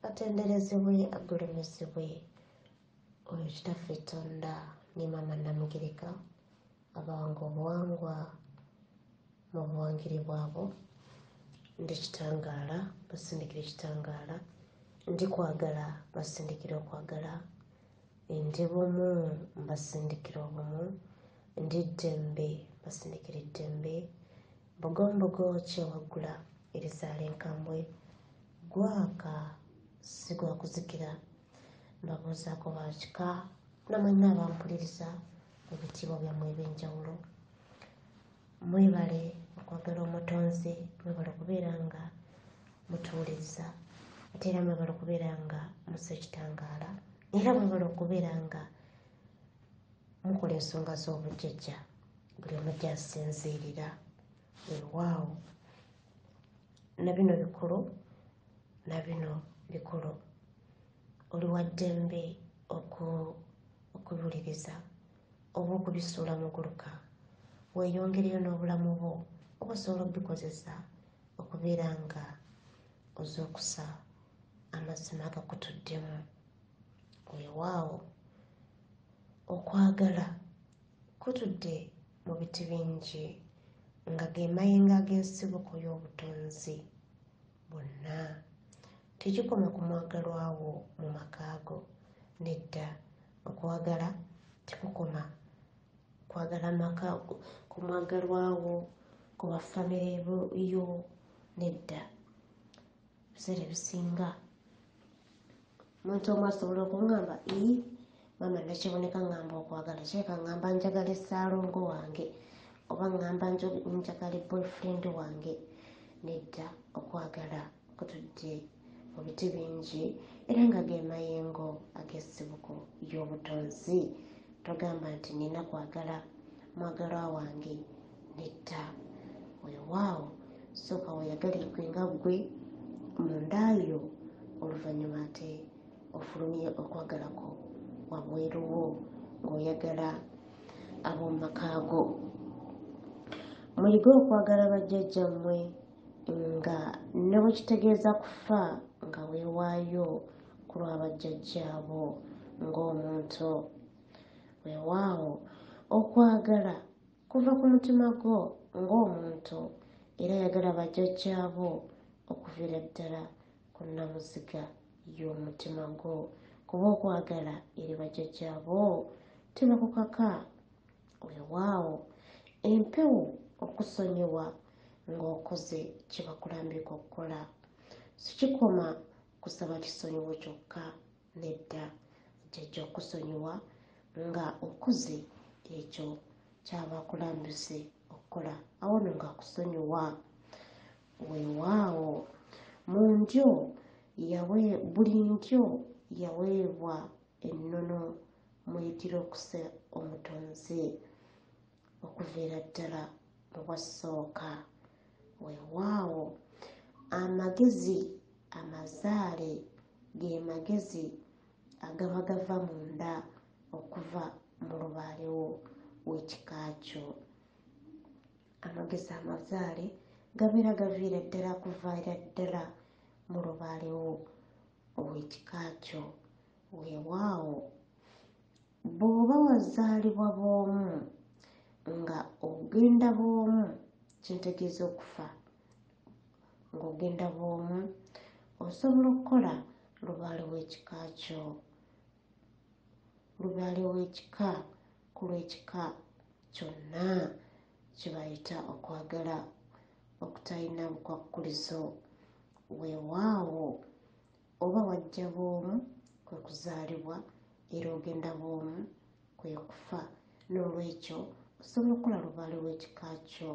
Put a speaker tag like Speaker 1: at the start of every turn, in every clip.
Speaker 1: Atenderezebwe agulumizibwe oyo kitaffe Tonda ne Maama Namugereka abawanga obuwangwa mu buwangiri bwabo. Ndi kitangaala basindikira ekitangaala, ndi kwagala basindikira okwagala, ndi bumu basindikira obumu, ndi ddembe basindikira eddembe, mbogombogo kyewaggula erizaala enkambwe, gwaka si gwa kuzikira. Mbabuuzaako bakika namwenna abampuliriza mu bitiibwa byammwe eb'enjawulo. Mwebale okwagala omutonzi, mwebale okubeera nga mutuwuliriza, ate era mwebale okubeera nga mussa ekitangaala, era mwebale okubeera nga mukola ensonga z'obujjajja buli omu gy'asinziirira. Weewaawo na bino bikulu, na bino bikulu. Oli wa ddembe okubiwuliriza oba okubisuula muguluka, weeyongereyo n'obulamu bwo oba osobola okubikozesa okubeera nga ozookusa amazima agakutuddemu. Weewaawo okwagala kutudde mu biti bingi nga ge mayengo ag'ensibuko y'obutonzi bonna. Tekikoma ku mwagalwa wo mu makaago, nedda. Okwagala tekukoma kwagala maka ku mwagalwa wo, ku baffamire yo, nedda. Ebiseera ebisinga omuntu omu asobola okuŋŋamba maama nakiboneka ŋŋamba okwagala kireka ŋŋamba njagala essaalongo wange oba ŋŋamba njagala boyfriend wange. Nedda, okwagala kutudde mu biti bingi era nga ge mayengo ag'essibuko y'obutonzi. Togamba nti nina kwagala mwagalwa wange, nedda. Weewaawo sooka weeyagalirwe nga ggwe mundaayo, oluvannyuma ate ofulumye okwagalako wabweru wo ng'oyagala ab'omu makaago. Muyige okwagala bajjajjammwe nga ne bwe kitegeeza kufa nga weewaayo ku lwa bajjajjaabo ng'omuntu. Weewaawo okwagala kuva ku mutima gwo ng'omuntu era yagala bajjajjaabo okuviira ddala ku nnamuziga y'omutima gwo, kuba okwagala eri bajjajjaabo tebakukaka. Weewaawo empewo okusonyiwa ng'okoze kye bakulambika okukola. Sikikoma kusaba kisonyiwo kyokka, nedda. Jjajja okusonyiwa nga okoze ekyo ky'aba akulambise okukola, awo nno ng'akusonyiwa. Weewaawo mu ndyo buli ndyo yaweebwa ennono muyitira okusa omutonzi okuviira ddala mu bwasooka. Weewaawo amagezi amazaale ge magezi agaba gava munda okuva mu lubaalewo w'ekika kyo. Amagezi amazaale gabeera gaviira ddala kuvaira ddala mu lubaalewo ow'ekika kyo. Weewaawo bw'oba wazaalibwa bw'omu nga ogenda bw'omu, kintegeeza okufa. Ng'ogenda bw'omu osobola okukola lubaale w'ekika kyo. Lubaale w'ekika ku lw'ekika kyonna kye bayita okwagala okutalina bukwakkulizo. Weewaawo oba wajja bw'omu kwe kuzaalibwa era ogenda bw'omu kwe kufa. N'olwekyo osobola okukola lubaale w'ekika kyo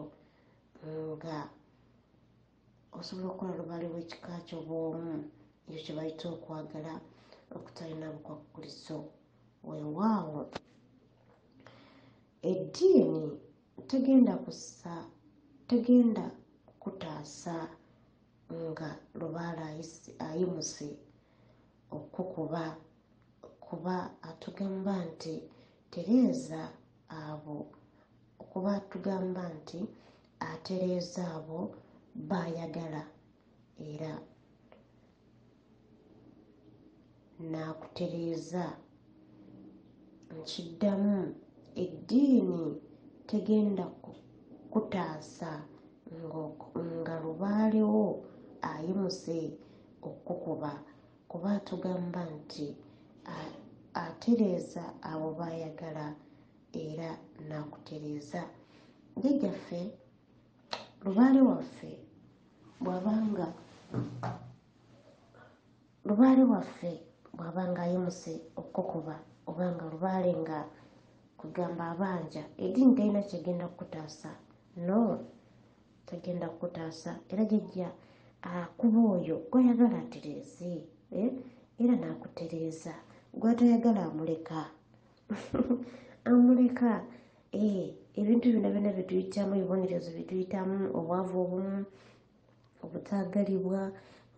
Speaker 1: nga osobola okukola lubaale w'ekika kyo bw'omu, ekyo kye bayita okwagala okutalina bukwakkulizo. Weewaawo eddiini tegenda kutaasa nga lubaale ayimuse okukuba, kuba atugamba nti tereeza abo, kuba atugamba nti atereeza abo b'ayagala era n'akutereeza. Nkiddamu, eddiini tegenda kutaasa nga lubaale wo ayimuse okukuba, kuba tugamba nti atereeza abo b'ayagala era n'akutereeza. Jjajjaffe lubaale waffe bw'abanga ayimuse okukuba oba nga lubaale nga kugamba abanja, eddiini talina kyegenda kukutaasa. No, tagenda kukutaasa. Era jjajja akuba oyo gw'ayagala atereeze, era n'akutereeza. Gw'atayagala amuleka amuleka. Ebintu byonna byonna bye tuyitamu, ebibonerezo bye tuyitamu, obwavu obumu, obutaagalibwa,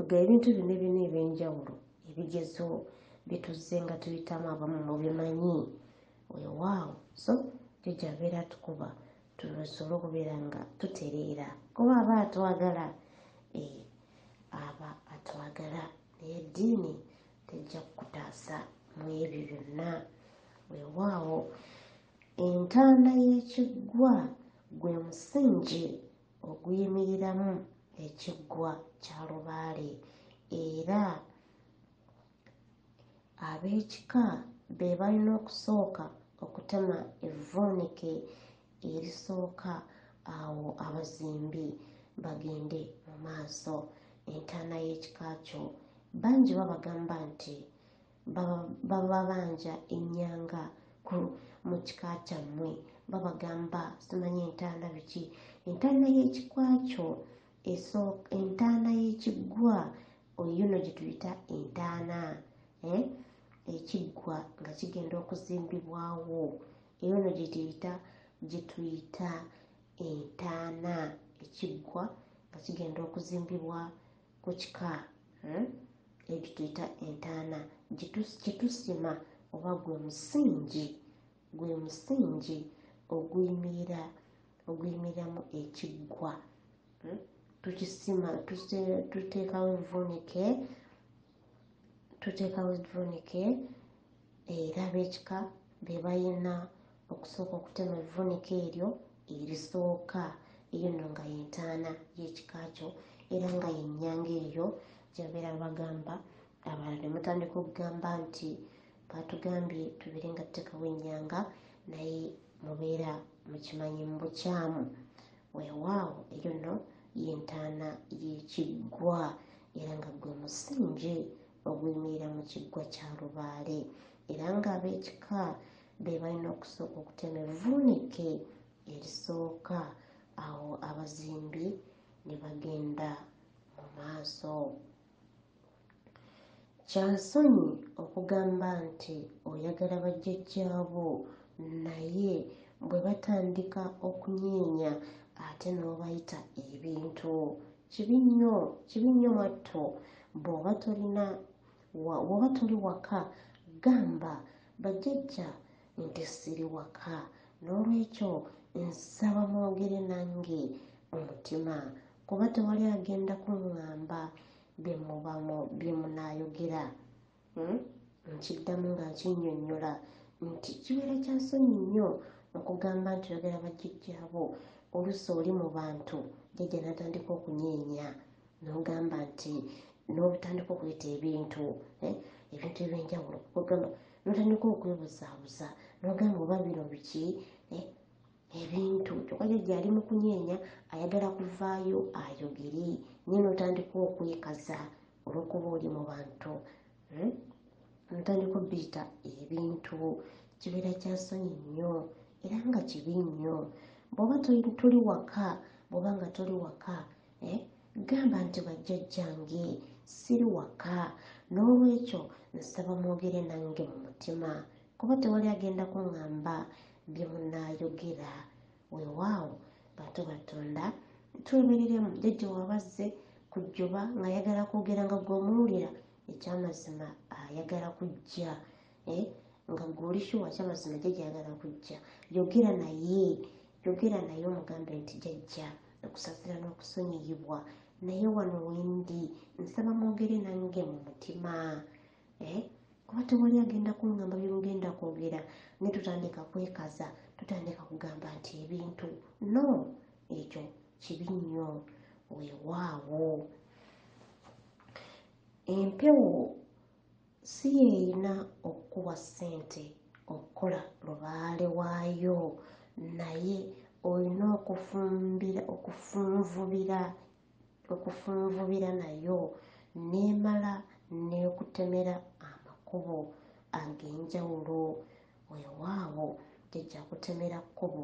Speaker 1: ebintu byonna byonna eby'enjawulo, ebigezo bye tuzze nga tuyitamu, abamu mubimanyi. Weewaawo, so jjajja abeera atukuba tusobole okubeera nga tutereera, kuba aba atwagala. Aba atwagala, naye eddiini tejja kukutaasa mu ebyo byonna. Weewaawo, entaana y'ekiggwa gwe musingi oguyimiririramu ekiggwa kya lubaale, era ab'ekika be balina okusooka okutema evvuunike erisooka, awo abazimbi bagende mu maaso. Entaana y'ekika kyo bangi babagamba nti baba banja ennyanga mu kika kyammwe, babagamba simanyi entaana biki. Entaana y'ekika kyo entaana y'ekiggwa oyo nno gye tuyita entaana, ekiggwa nga kigenda okuzimbibwawo, eyo nno gye tuyita entaana, ekiggwa nga kigenda okuzimbibwa ku kika, ebyo tuyita entaana. Kye tusima oba gwe musingi oguyimiramu ekiggwa. Tukisima, tuteekawo evvuunike, era ab'ekika be balina okusooka okutema evvuunike eryo erisooka, eyo nno nga y'entaana y'ekika kyo, era nga y'ennyanga eyo gyabeera bagamba. Abalala ne mutandika okugamba nti batugambye tubeere nga tuteekawo ennyanga, naye mubeera mukimanyi mu bukyamu. Weewaawo, eyo nno y'entaana y'ekiggwa, era nga gwe musingi oguyimirira mu kiggwa kya lubaale, era nga ab'ekika be balina okusooka okutema evvuunike erisooka, awo abazimbi ne bagenda mu maaso. Kyansonyi okugamba nti oyagala bajjajjaabo, naye bwe batandika okunyeenya ate n'obayita ebintu. Kibi nnyo mwatto. Bw'oba toli waka gamba bajjajja nti siri waka, n'olwekyo nsaba mwogere nange omutima, kuba tewali agenda kuŋŋamba bye munaayogera. Nkiddamu nga nkinnyonnyola nti kibeera kya nsonyi nnyo okugamba nti oyagala bajjajjaabo, oluusi oli mu bantu jjajja n'atandika okunyeenya n'ogamba nti n'otandika okuyita ebintu eby'enjawulo, ogamba n'otandika okwebuzaabuza n'ogamba oba bino biki, ebintu kyokka jjajja ali mu kunyeenya, ayagala kuvaayo ayogere, naye n'otandika okwekaza olw'okuba oli mu bantu, n'otandika obbiyita ebintu. Kibeera kya nsonyi nnyo era nga kibi nnyo. Bw'oba nga toli waka, gamba nti bajjajjange siri waka, n'olwekyo nsaba mwogere nange mu mutima, kuba tewali agenda kuŋŋamba bye munaayogera. Weewaawo, bantu Katonda twemereremu. Jjajja wabazze kujjuba ng'ayagala kwogera nga gw'omuwulira ekyamazima ayagala kujja, nga gw'oli shuwa kyamazima jjajja ayagala kujja, yogera naye omugambe nti jjajja okusasira n'okusonyiyibwa, naye wano wendi nsaba mwogere nange mu mutima. kuba tewali agenda kungamba bye mugenda kwogera ne tutandika kwekaza tutandika kugamba nti ebintu no ekyo kibi nnyo. Weewaawo empewo si yeerina okukuwa ssente okukola lubaale waayo, naye olina okufunvubira nayo n'emala n'ekutemera amakubo ag'enjawulo. Weewaawo jjajja akutemera kkubo,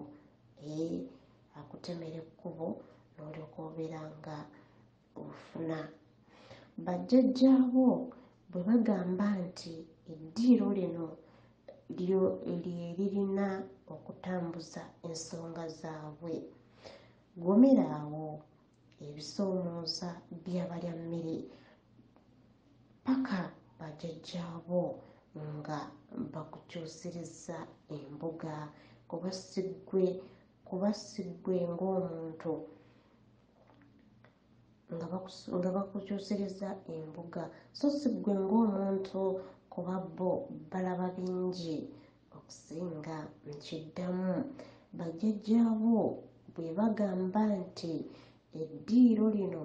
Speaker 1: akutemera ekkubo n'olyoka obeera nga ofuna. Bajjajjaabo bwe bagamba nti eddiiro lino lye okutambuza ensonga zaabwe, gomeraawo ebisoomooza by'abalya mmere paka bajjajjaabo nga bakukyusiriza embuga, kuba si ggwe ng'omuntu nga bakukyusiriza embuga, so si ggwe ng'omuntu kuba bo balaba bingi okusinga. Nkiddamu, bajjajjaabo bwe bagamba nti eddiiro lino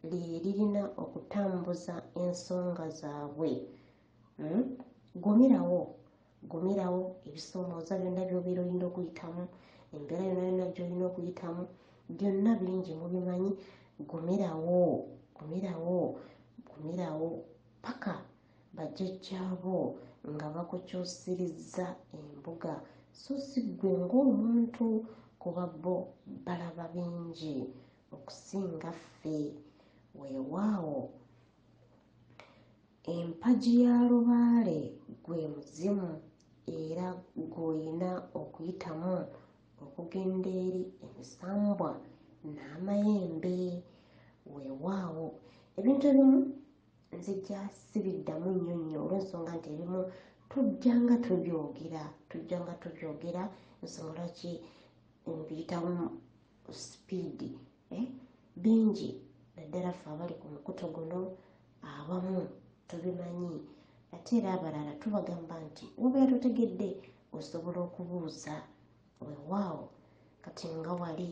Speaker 1: lye lirina okutambuza ensonga zaabwe, gomerawo ebisoomooza byonna by'obeera olina okuyitamu, embeera yonna gy'olina okuyitamu, byonna bingi mubimanyi. Gomerawo paka bajjajjaabo nga bakukyusiriza embuga, so si ggwe ng'omuntu kuba bo balaba bingi okusinga ffe. Weewaawo empagi ya lubaale gwe muzimu era gw'olina okuyitamu okugenda eri emisambwa n'amayembe. Weewaawo ebintu ebimu nzija sibiddamu nnyo olw'ensonga nti ebimu tujjanga tubyogera ensonga ki mbiyitamu sipiidi bingi, naddala ffe abali ku mukuto guno abamu tubimanyi, ate era abalala tubagamba nti wobeera totegedde osobola okubuuza. Weewaawo kati nga wali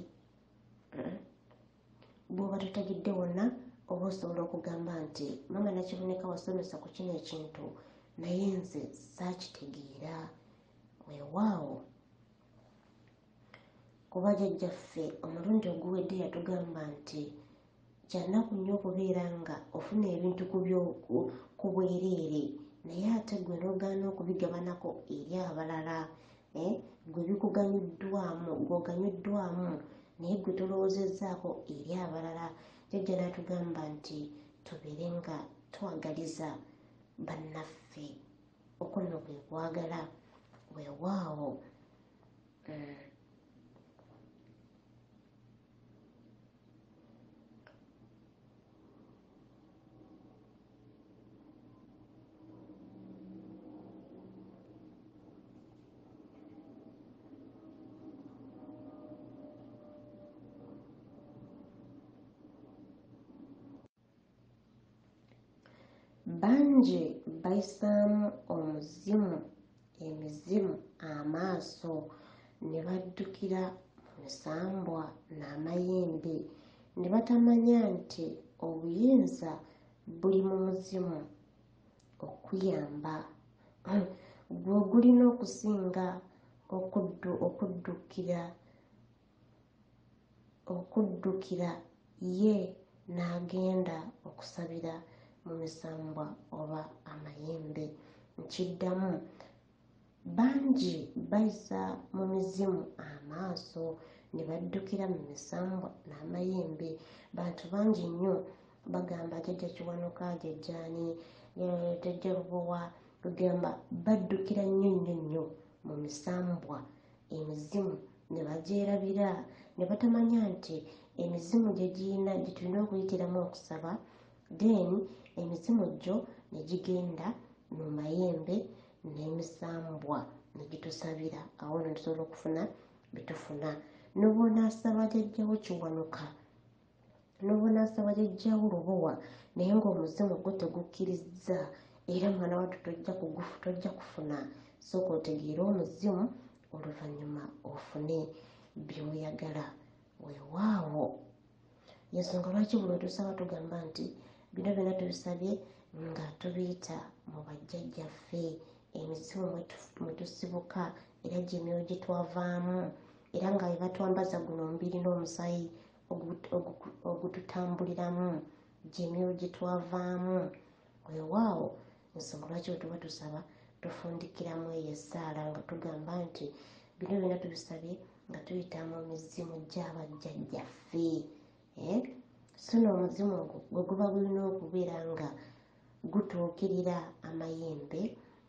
Speaker 1: bw'oba totegedde wonna oba osobola okugamba nti mama Nakiboneka wasomesa ku kino ekintu naye nze saakitegeera. Weewaawo kuba jjajjaffe omulundi oguwedde yatugamba nti kyannaku nnyo okubeera nga ofuna ebintu ku bwereere naye ate gwe n'ogaana okubigabanako eri abalala, gwe gw'oganyuddwamu naye gwe tolowoozezzaako eri abalala. Jjajja n'atugamba nti tubeere nga twagaliza bannaffe, okwo nno kwe kwagala. Weewaawo bangi bayisaamu emizimu amaaso ne baddukira mu misambwa n'amayembe ne batamanya nti obuyinza buli mu muzimu okuyamba. Gwe gulina okusinga okuddukira ye n'agenda okusabira mu misambwa oba amayembe. Nkiddamu, bangi bayisa mu mizimu amaaso ne baddukira mu misambwa n'amayembe. Bantu bangi nnyo bagamba jjajja Kiwanuka, jjajjaani, jjajja Lubowa, tugamba baddukira nnyo mu misambwa, emizimu ne bagyerabira ne batamanya nti emizimu gye tulina okuyitiramu okusaba, then emizimu gyo ne gigenda mu mayembe n'emisambwa ne gitusabira, awo ne tusobola okufuna bitufuna. N'oba onaasaba jjajjawo Kiwanuka, n'oba onaasaba jjajjawo Lubowa naye ng'omuzimu gwo tegukkirizza, era mwana wattu tojja kufuna sooka otegeere omuzimu oluvannyuma ofune by'oyagala. Weewaawo yensonga lwaki buli tusaba tugamba nti bino byonna tubisabye nga tubiyita mu bajjajjaffe, emizimu mwe tusibuka era gyemyoyo gye twavaamu, era nga bwe batwambaza guno omubiri n'omusaayi ogututambuliramu, gyemyoyo gye twavaamu. Weewaawo ensonga lwaki bwe tuba tusaba tufundikiramu eyo essaala nga tugamba nti bino byonna tubisabye nga tuyita mu mizimu gy'abajjajjaffe. So n'omuzimu ogwo gwe guba gulina okubeera nga gutuukirira amayembe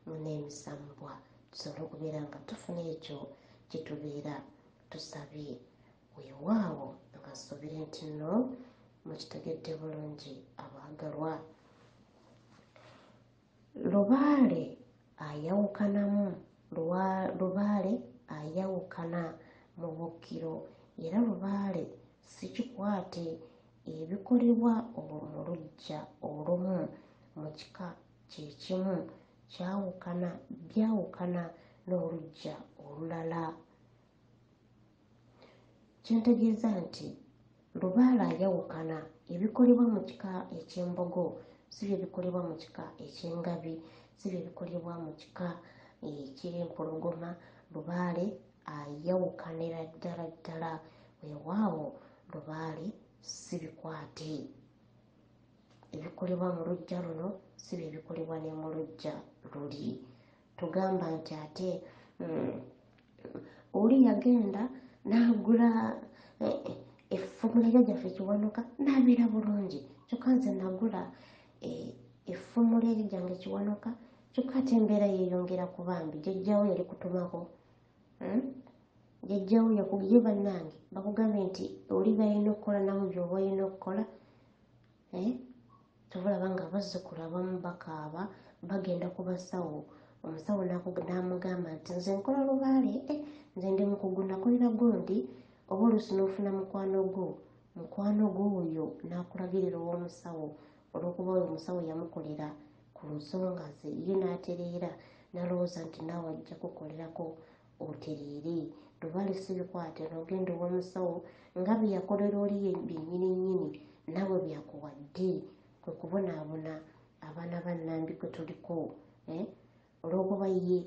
Speaker 1: n'emisambwa, tusobole okubeera nga tufuna ekyo kye tubeera tusabye. Weewaawo nga nsuubira nti nno mukitegedde bulungi abaagalwa. Lubaale ayawukanamu, lubaale ayawukana mu bukkiro era lubaale si kikwate, ebikolebwa mu luggya olumu mu kika kye kimu byawukana n'oluggya olulala. Kintegeeza nti lubaale ayawukana, ebikolebwa mu kika eky'embogo si bye bikolebwa mu kika eky'engabi, si bye bikolebwa mu kika eky'empologoma. Lubaale ayawukanira ddala ddala. Weewaawo lubaale si bikwate, ebikolebwa mu luggya luno si bye bikolebwa ne mu luggya luli. Tugamba nti ate oli yagenda n'agula effumula jjajjaffe Kiwanuka n'abeera bulungi, kyokka nze nagula effumula eri gyange Kiwanuka, kyokka ate embeera yeeyongera ku bambi. Jjajjaawo yali kutumako, jjajjaawo yakugye bannange bakugambye nti oli balina okukola namu by'oba olina okukola. Tobulaba nga abazzukulu abamu bakaaba bagenda ku basawo, omusawo n'amugamba nti nze nkola lubaale, nze ndi mukugu nakolera gundi, oba oluusi n'ofuna mukwano gwo oyo n'akulagirira ow'omusawo olw'okuba oyo omusawo yamukolera ku nsonga ze, ye n'atereera n'alowooza nti naawe ajja kukolerako otereere. Lubaale si bikwate, n'ogenda ow'omusawo nga bye yakolera oli ye byennyini naawe byakuwadde. Kwe kubonaabona abaana ba Nnambi gwe tuliko, olw'okuba ye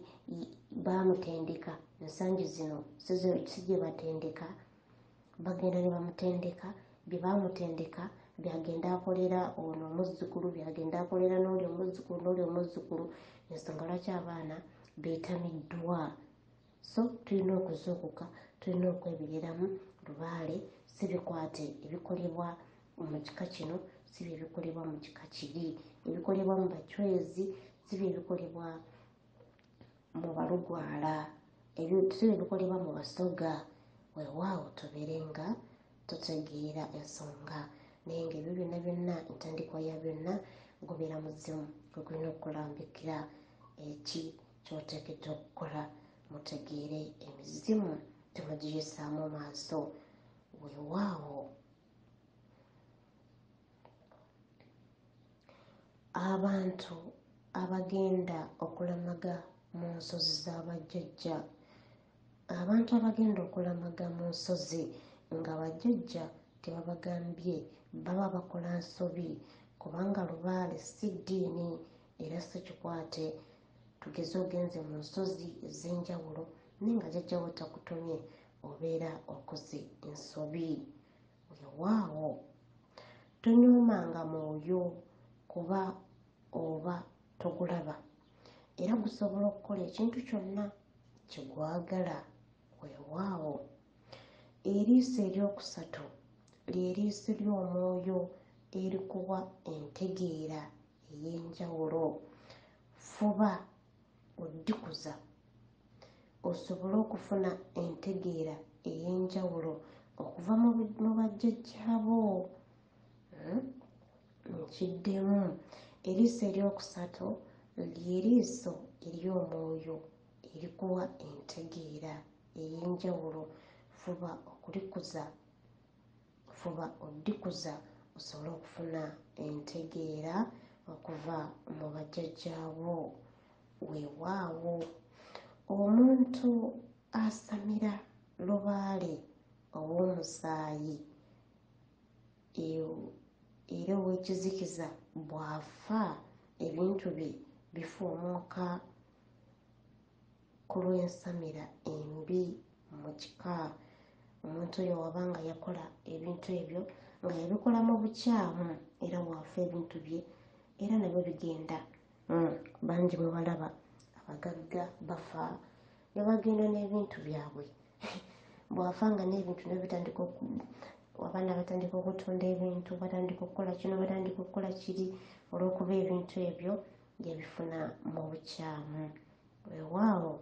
Speaker 1: baamutendeka. Ensangi zino si gye batendeka, bagenda ne bamutendeka, bye baamutendeka byagenda akolera ono omuzzukulu, byagenda akolera n'oli omuzzukulu. Ensonga lwaki abaana beetamiddwa. So tulina okuzuukuka, tulina okwebiriramu. Lubaale si bikwate, ebikolebwa mu kika kino si bye bikolebwa mu kika kiri, ebikolebwa mu bacwezi si bye bikolebwa mu balugwala, si bye bikolebwa mu basoga. Weewaawo tubeere nga tutegeera ensonga, naye ng'ebyo byonna entandikwa ya byonna gubeera muzimu gwe gulina okulambikira eki ky'oteekeddwa okukola. Mutegeere emizimu temugiyisaamu maaso. Weewaawo abantu abagenda okulamaga mu nsozi z'abajjajja, abantu abagenda okulamaga mu nsozi nga bajjajja tebabagambye, baba bakola nsobi, kubanga lubaale si ddiini era si kikwate. Tugeze ogenze mu nsozi ez'enjawulo naye nga jjajjawo takutumye, obeera okoze ensobi. Weewaawo tonyoomanga mwoyo kuba oba togulaba, era gusobola okukola ekintu kyonna kye gwagala. Weewaawo eriiso eryokusatu ly'eriiso ly'omwoyo erikuwa entegeera ey'enjawulo. Fuba oddikuza osobole okufuna entegeera ey'enjawulo okuva mu bajjajjaabo. Nkiddemu, eriiso eryokusatu ly'eriiso ery'omwoyo erikuwa entegeera ey'enjawulo. Fuba okulikuza, fuba oddikuza osobole okufuna entegeera okuva mu bajjajjaabo. Weewaawo omuntu asamira lubaale ow'omusaayi era ow'ekizikiza bw'afa ebintu bye bifuumuuka ku lw'ensamira embi mu kika. Omuntu oyo wabanga yakola ebintu ebyo nga yabikola mu bukyamu era bw'afa ebintu bye era nabyo bigenda. Bangi bwe balaba abagagga bafa ne bagenda n'ebintu byabwe bw'afa nga n'ebintu ne bitandika abaana batandika okutunda ebintu, batandika okukola kino, batandika okukola kiri olw'okuba ebintu ebyo yabifuna mu bukyamu. Weewaawo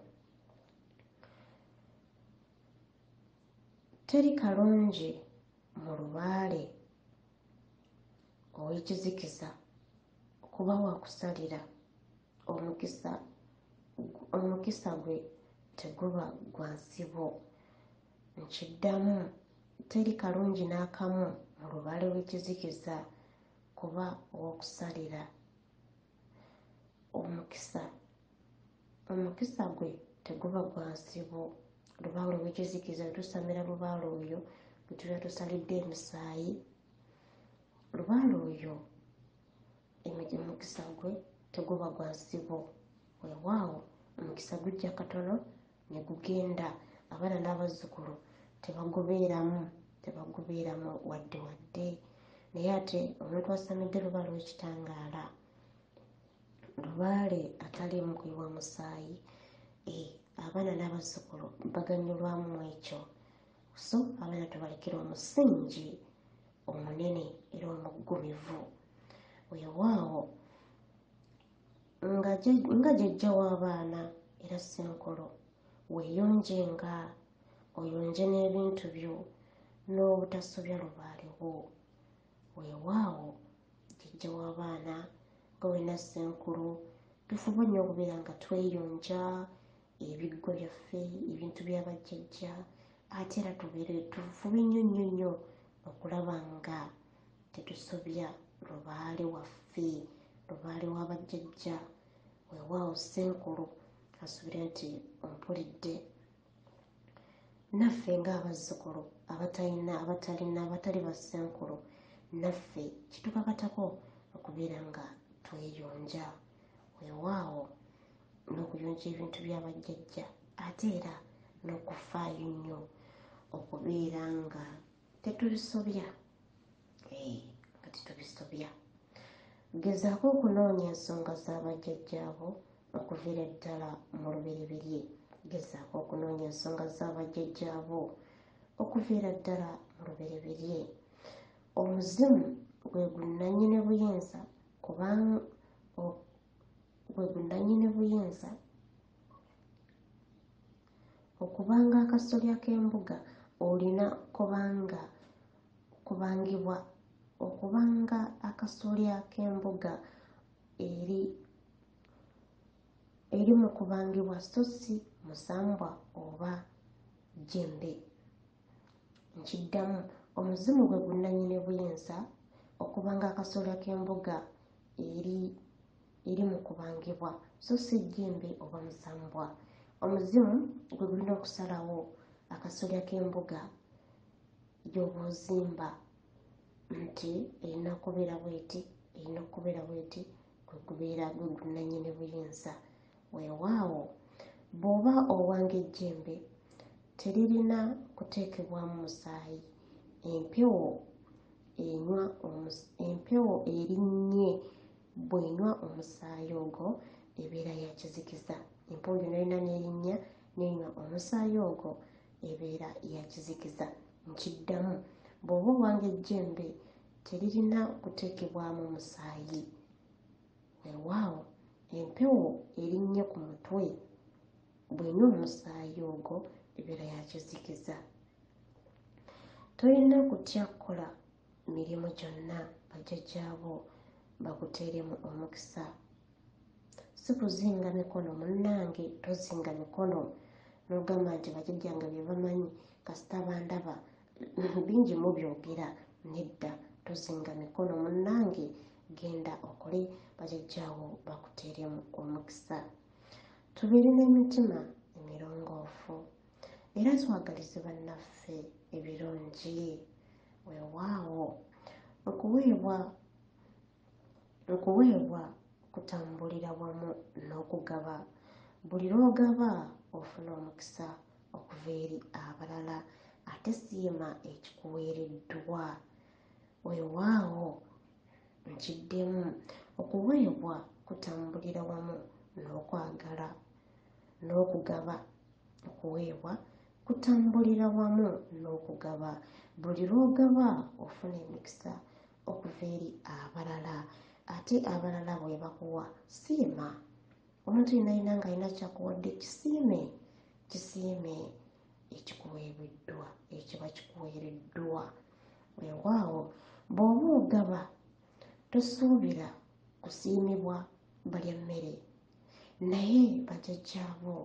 Speaker 1: teri kalungi mu lubaale ow'ekizikiza kuba wakusalira omukisa gwe teguba gwa nsibo. Nkiddamu, teri kalungi n'akamu mu lubaale w'ekizikiza kuba ow'okusalira omukisa gwe teguba gwa nsibo. Lubaale w'ekizikiza we tusamira lubaale oyo gwe tuba tusalidde emisaayi, lubaale oyo omukisa gwe teguba gwa nsibo. Weewaawo omukisa gujja katono ne gugenda. Abaana n'abazzukulu tebagubeeramu wadde naye ate omuntu asamidde lubaale w'ekitangaala, lubaale ataliimu kuyiwa musaayi, abaana n'abazzukulu baganyulwamu ekyo. So abaana tubalekera omusingi omunene era omuggumivu. Weewaawo nga jjajja w'abaana era Ssenkulu, weeyonjenga, oyonje n'ebintu byo n'obutasobya lubaale wo. Weewaawo jjajja w'abaana nga wena Ssenkulu, tufuba nnyo okubeera nga tweyonja ebiggo byaffe, ebintu bya bajjajja, ate era tufube nnyo okulaba nga tetusobya lubaale waffe, lubaale wa bajjajja. Weewaawo Ssenkulu, asubire nti ompulidde. Naffe ng'abazzukulu abatali ba Ssenkulu, naffe kitukakatako okubeera nga tweyonja. Weewaawo n'okuyonja ebintu bya bajjajja, ate era n'okufaayo nnyo okubeera nga tetubisobya. Nga tetubisobya. Gezaako okunoonya ensonga z'abajjajjaabo okuviira ddala mu lubereberye. Gezaako okunoonya ensonga z'abajjajjaabo okuviira ddala mu lubereberye. Omuzimu gwe gunnannyini buyinza okubanga akasolya k'embuga olina kubangibwa, okubanga akasolya k'embuga eri mu kubangibwa so si musambwa oba jjembe. Nkiddamu, omuzimu gwe gunnannyini buyinza okubanga akasolya k'embuga eri mu kubangibwa so si jjembe oba musambwa. Omuzimu gwe gulina okusalawo akasolya k'embuga gy'oba ozimba nti erina kubeera bw'eti, gwe gubeera gwe gunnannyini buyinza. Weewaawo bw'oba owanga ejjembe teririna kuteekebwamu musaayi. Empewo erinnye bw'enywa omusaayi ogwo ebeera ya kizikiza. Empewo yonna erina n'erinnya n'enywa omusaayi ogwo ebeera ya kizikiza. Nkiddamu, bw'oba owanga ejjembe teririna kuteekebwamu musaayi. Weewaawo empewo erinnye ku mutwe bw'enywa omusaayi ogwo ebeera ya kizikiza. Tolina kutya kukola mirimu gyonna bajjajjaabo bakuteeremu omukisa. Si kuzinga mikono munnange, tozinga mikono n'ogamba nti bajjajjange bye bamanyi kasita bandaba bingi mubyogera. Nedda, tozinga mikono munnange, genda okole bajjajjaawo bakuteeremu omukisa. Tubeere n'emitima emirongoofu era twagalize bannaffe ebirungi. Weewaawo okuweebwa kutambulira wamu n'okugaba. Buli lw'ogaba ofuna omukisa okuva eri abalala ate siima ekikuweereddwa. Weewaawo nkiddemu, okuweebwa kutambulira wamu n'okwagala n'okugaba. Okuweebwa kutambulira wamu n'okugaba. Buli lw'ogaba ofuna emikisa okuva eri abalala ate abalala bwe bakuwa siima. Omuntu yenna ng'alina kyakuwadde kisiime ekikuweereddwa, ekiba kikuweereddwa. Weewaawo bw'oba ogaba tosuubira kusiimibwa balya mmere, naye bajjajjaabo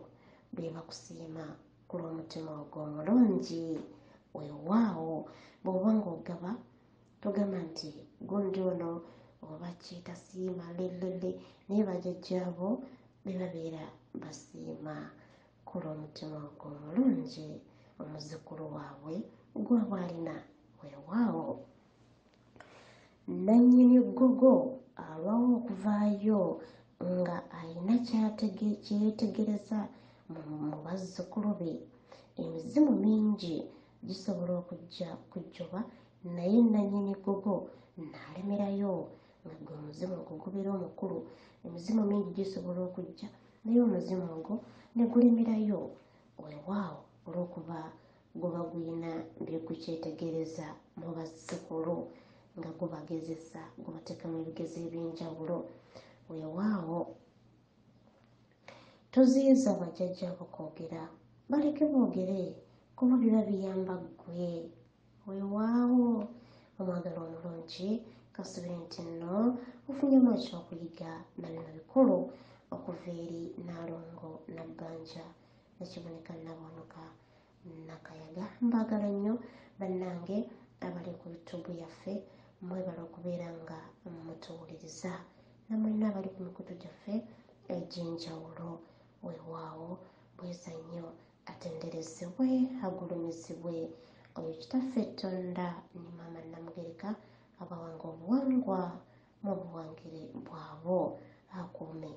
Speaker 1: be bakusiima ku lw'omutima ogwo omulungi. Weewaawo bw'oba ng'ogaba togamba nti gundi ono oba kiyita siima lelele, naye bajjajjaabo be babeera basiima ku lw'omutima ogwo omulungi omuzzukulu waabwe gw'aba alina. Weewaawo nannyini ggogo alwawo okuvaayo nga alina kyeyeetegereza mu bazzukulu be. Emizimu mingi gisobola okujjoba naye nannyini ggogo n'alemerayo nga gwe omuzimu ogwo gubeera omukulu. Emizimu mingi gisobola okujja naye omuzimu ogwo ne gulemerayo. Weewaawo olw'okuba guba guyina bye gukyetegereza mu bazzukulu nga gubagezesa, gubateekamu ebigezo eby'enjawulo. Weewaawo toziyiza bajjajjaabo kwogera, baleke boogere kuba biba biyamba ggwe. Weewaawo omwagala omulungi, kasubire nti nno ofunyemu ekyokuyiga na bino bikulu okuva eri Nnaalongo Nabbanja Nakiboneka Nnabuwanuka Nakayaga. Mbaagala nnyo bannange abali ku YouTube yaffe, mwebala okubeera nga mutuwuliriza, namwenna abali ku mikutu gyaffe egy'enjawulo. Weewaawo bweza nnyo, atenderezebwe, agulumizibwe oyo kitaffe Tonda ne Maama Namugereka abawanga obuwangwa mu buwangire bwabo, akuume